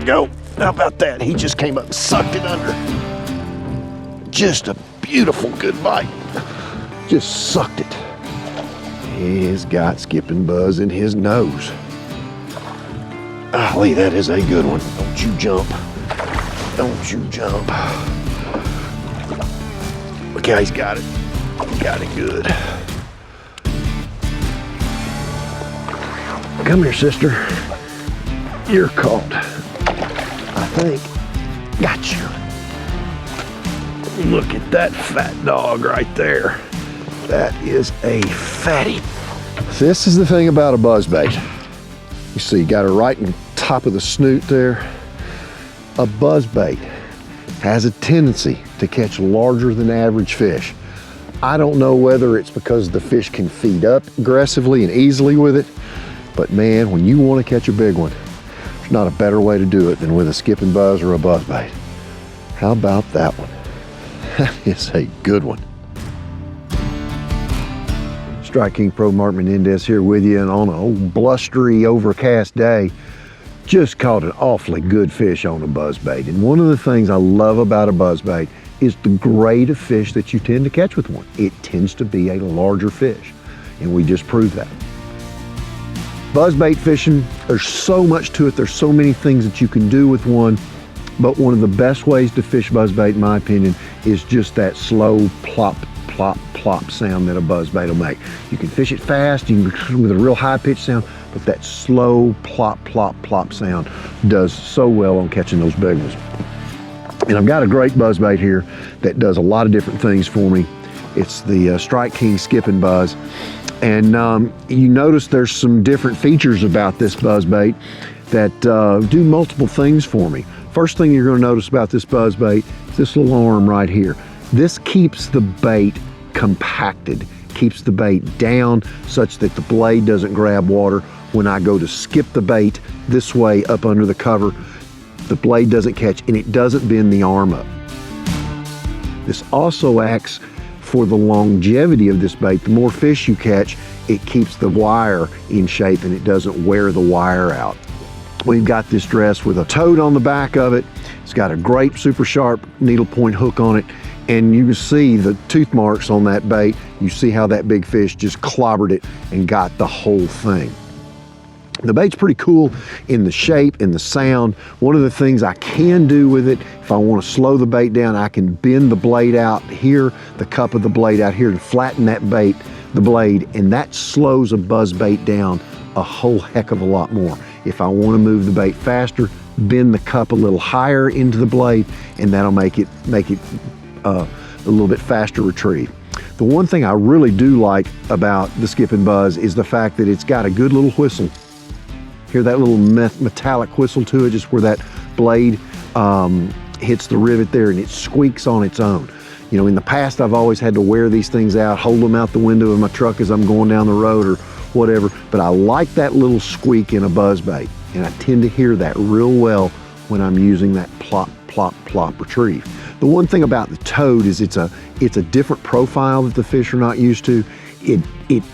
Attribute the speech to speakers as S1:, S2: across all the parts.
S1: we go. How about that? He just came up and sucked it under. Just a beautiful good bite. Just sucked it. He's got skipping buzz in his nose. Golly, that is a good one. Don't you jump. Don't you jump. Look how he's got it. Got it good. Come here, sister. You're caught. I think. Got you. Look at that fat dog right there. That is a fatty. This is the thing about a buzzbait. You see, got her right in top of the snoot there. A buzzbait has a tendency to catch larger than average fish. I don't know whether it's because the fish can feed up aggressively and easily with it, but man, when you want to catch a big one, there's not a better way to do it than with a skipping buzz or a buzzbait. How about that one? That is a good one. Strike King Pro Mark Menendez here with you, and on an old blustery, overcast day, just caught an awfully good fish on a buzzbait. And one of the things I love about a buzzbait is the grade of fish that you tend to catch with one. It tends to be a larger fish, and we just proved that. Buzzbait fishing, there's so much to it. There's so many things that you can do with one, but one of the best ways to fish buzzbait, in my opinion, is just that slow plop, plop, plop sound that a buzzbait will make. You can fish it fast, you can with a real high-pitched sound, but that slow plop, plop, plop sound does so well on catching those big ones. And I've got a great buzzbait here that does a lot of different things for me. It's the Strike King Skipping Buzz. And you notice there's some different features about this buzzbait that do multiple things for me. First thing you're going to notice about this buzzbait is this little arm right here. This keeps the bait compacted, keeps the bait down such that the blade doesn't grab water. When I go to skip the bait this way up under the cover, the blade doesn't catch and it doesn't bend the arm up. This also acts for the longevity of this bait. The more fish you catch, it keeps the wire in shape and it doesn't wear the wire out. We've got this dress with a toad on the back of it. It's got a great super sharp needle point hook on it, and you can see the tooth marks on that bait. You see how that big fish just clobbered it and got the whole thing. The bait's pretty cool in the shape and the sound. One of the things I can do with it, if I want to slow the bait down, I can bend the blade out here, the cup of the blade out here, and flatten that bait, the blade, and that slows a buzzbait down a whole heck of a lot more. If I want to move the bait faster, bend the cup a little higher into the blade, and that'll make it a little bit faster retrieve. The one thing I really do like about the Skipping Buzz is the fact that it's got a good little whistle. Hear that little metallic whistle to it, just where that blade hits the rivet there, and it squeaks on its own. You know, in the past, I've always had to wear these things out, hold them out the window of my truck as I'm going down the road or whatever, but I like that little squeak in a buzzbait, and I tend to hear that real well when I'm using that plop, plop, plop retrieve. The one thing about the toad is it's a different profile that the fish are not used to.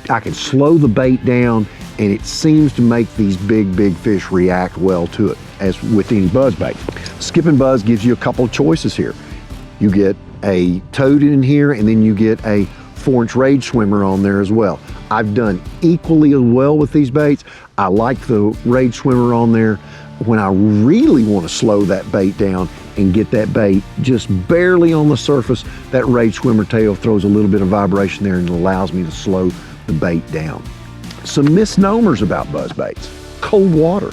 S1: I can slow the bait down, and it seems to make these big fish react well to it, as with any buzzbait. Skipping Buzz gives you a couple of choices here. You get a toad in here, and then you get a 4-inch rage swimmer on there as well. I've done equally as well with these baits. I like the rage swimmer on there. When I really want to slow that bait down and get that bait just barely on the surface, that rage swimmer tail throws a little bit of vibration there and it allows me to slow the bait down. Some misnomers about buzzbaits. Cold water.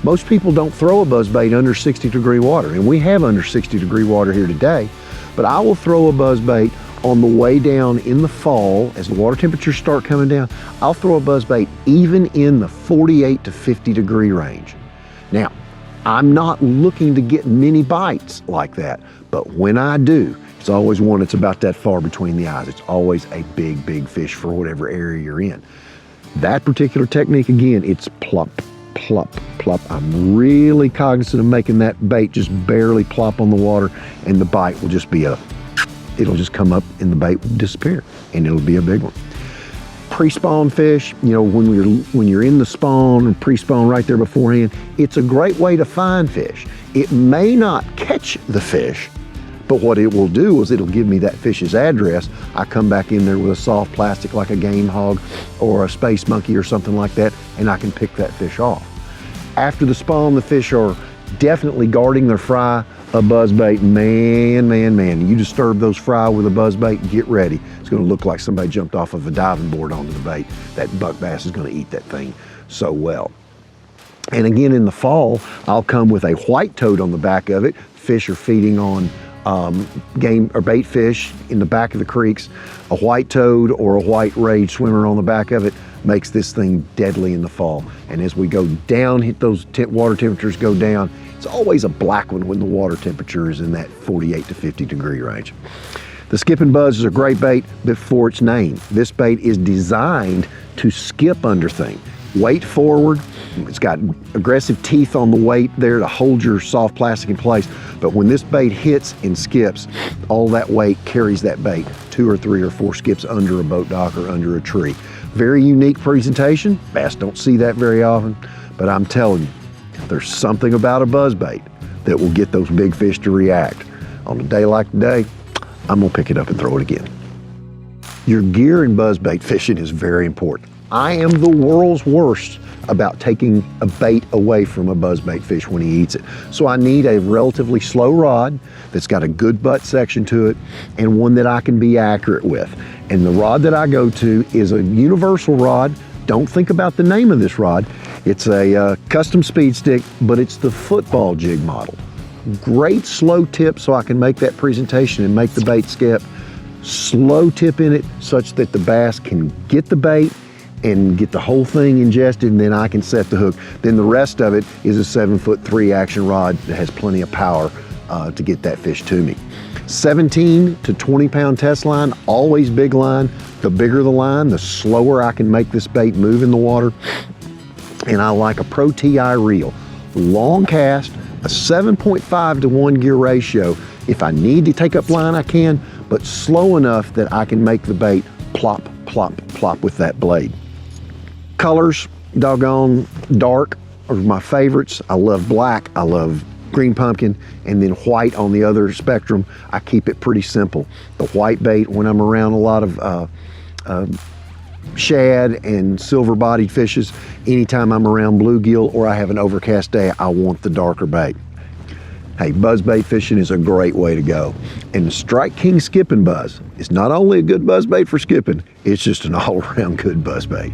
S1: Most people don't throw a buzzbait under 60-degree water, and we have under 60-degree water here today, but I will throw a buzzbait on the way down in the fall. As the water temperatures start coming down, I'll throw a buzzbait even in the 48 to 50-degree range. Now, I'm not looking to get many bites like that, but when I do, it's always one that's about that far between the eyes. It's always a big fish for whatever area you're in. That particular technique, again, it's plop, plop, plop. I'm really cognizant of making that bait just barely plop on the water, and the bite will just be it'll just come up and the bait will disappear, and it'll be a big one. pre-spawn fish, you know, when you're in the spawn and pre-spawn right there beforehand, it's a great way to find fish. It may not catch the fish, but what it will do is it'll give me that fish's address. I come back in there with a soft plastic like a game hog or a space monkey or something like that, and I can pick that fish off. After the spawn, the fish are definitely guarding their fry. A buzzbait, man, you disturb those fry with a buzzbait, get ready. It's gonna look like somebody jumped off of a diving board onto the bait. That buck bass is gonna eat that thing so well. And again, in the fall, I'll come with a white toad on the back of it. Fish are feeding on game or bait fish in the back of the creeks. A white toad or a white rage swimmer on the back of it makes this thing deadly in the fall. And as we go down, hit those water temperatures go down, it's always a black one when the water temperature is in that 48 to 50 degree range. The skipping buzz is a great bait before its name. This bait is designed to skip under things. Weight forward, it's got aggressive teeth on the weight there to hold your soft plastic in place. But when this bait hits and skips, all that weight carries that bait 2 or 3 or 4 skips under a boat dock or under a tree. Very unique presentation. Bass don't see that very often, but I'm telling you, there's something about a buzzbait that will get those big fish to react. On a day like today, I'm gonna pick it up and throw it again. Your gear in buzzbait fishing is very important. I am the world's worst about taking a bait away from a buzzbait fish when he eats it. So I need a relatively slow rod that's got a good butt section to it and one that I can be accurate with. And the rod that I go to is a universal rod. Don't think about the name of this rod. It's a custom speed stick, but it's the football jig model. Great slow tip so I can make that presentation and make the bait skip. Slow tip in it such that the bass can get the bait and get the whole thing ingested, and then I can set the hook. Then the rest of it is a 7'3" action rod that has plenty of power to get that fish to me. 17 to 20 pound test line, always big line. The bigger the line, the slower I can make this bait move in the water. And I like a Pro TI reel. Long cast, a 7.5 to 1 gear ratio. If I need to take up line, I can, but slow enough that I can make the bait plop, plop, plop with that blade. Colors, doggone dark, are my favorites. I love black, I love green pumpkin, and then white on the other spectrum. I keep it pretty simple. The white bait, when I'm around a lot of shad and silver-bodied fishes, anytime I'm around bluegill or I have an overcast day, I want the darker bait. Hey, buzzbait fishing is a great way to go. And the Strike King Skipping Buzz is not only a good buzzbait for skipping, it's just an all-around good buzzbait.